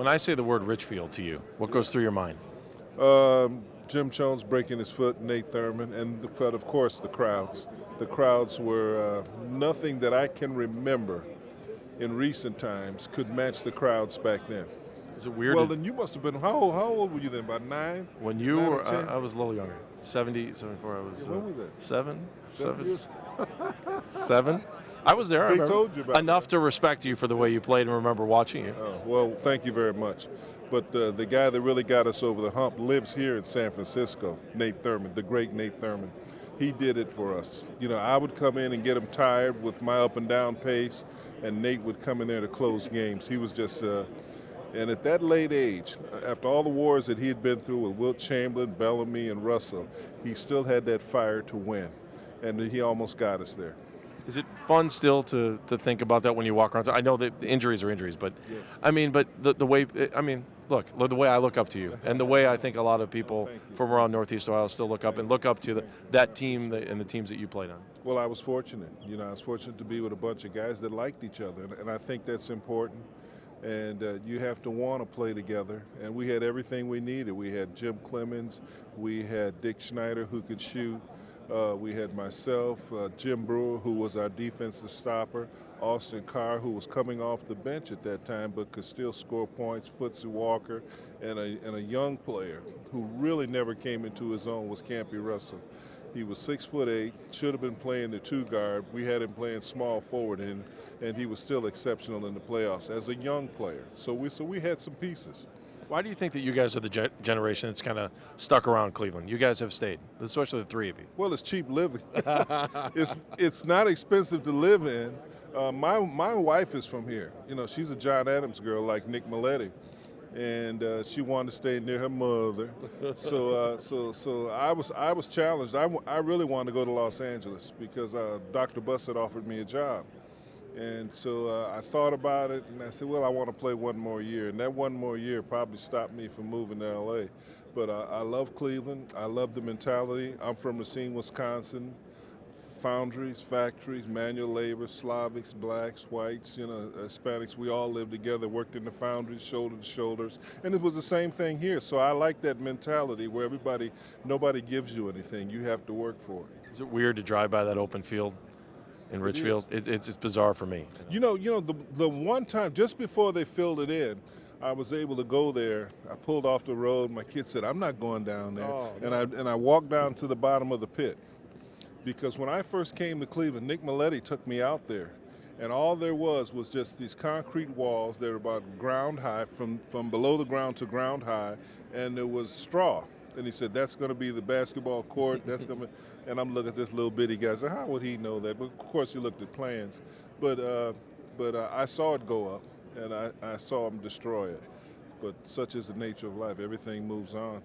When I say the word Richfield to you, what goes through your mind? Jim Chones breaking his foot, Nate Thurman, and of course the crowds. The crowds were nothing that I can remember in recent times could match the crowds back then. Is it weird? Well, then you must have been, how old were you then, about 9? When you 9 were, or 10? I was a little younger. 70, 74, I was Yeah, when was that? 7? 7 years? 7? I was there, I They remember. told you about Enough to respect you for the way you played and remember watching you. Oh, well, thank you very much. But the guy that really got us over the hump lives here in San Francisco, Nate Thurman, the great Nate Thurman. He did it for us. You know, I would come in and get him tired with my up and down pace, and Nate would come in there to close games. He was just, and at that late age, after all the wars that he had been through with Wilt Chamberlain, Bellamy, and Russell, he still had that fire to win, and he almost got us there. Is it fun still to think about that when you walk around? I know that injuries are injuries, but Yes. I mean, but the way, I mean, look, the way I look up to you, and the way I think a lot of people from around Northeast Ohio still look up to that team and the teams that you played on. Well, I was fortunate. You know, I was fortunate to be with a bunch of guys that liked each other, and I think that's important. And you have to want to play together. And we had everything we needed. We had Jim Clemens, we had Dick Schneider who could shoot. We had myself, Jim Brewer, who was our defensive stopper, Austin Carr, who was coming off the bench at that time but could still score points, Footsie Walker, and a young player who really never came into his own was Campy Russell. He was 6'8", should have been playing the 2 guard. We had him playing small forward, and he was still exceptional in the playoffs as a young player. So we had some pieces. Why do you think that you guys are the generation that's kind of stuck around Cleveland? You guys have stayed, especially the 3 of you. Well, it's cheap living. it's not expensive to live in. My wife is from here. You know, she's a John Adams girl like Nick Milletti, and she wanted to stay near her mother. So I was challenged. I really wanted to go to Los Angeles because Dr. Buss had offered me a job. And so I thought about it, and I said, well, I want to play 1 more year. And that 1 more year probably stopped me from moving to L.A. But I love Cleveland. I love the mentality. I'm from Racine, Wisconsin. Foundries, factories, manual labor, Slavics, blacks, whites, you know, Hispanics, we all lived together, worked in the foundries, shoulder to shoulders. And it was the same thing here. So I like that mentality where nobody gives you anything. You have to work for it. Is it weird to drive by that open field in Richfield? It's bizarre for me. You know, the one time, just before they filled it in, I was able to go there. I pulled off the road. My kid said, I'm not going down there. Oh, no. And I walked down to the bottom of the pit. Because when I first came to Cleveland, Nick Milletti took me out there. And all there was just these concrete walls that were about ground high, from below the ground to ground high, and there was straw. And he said, that's going to be the basketball court. That's going to be, and I'm looking at this little bitty guy. I said, how would he know that? But of course he looked at plans. But I saw it go up, and I saw him destroy it. But such is the nature of life. Everything moves on.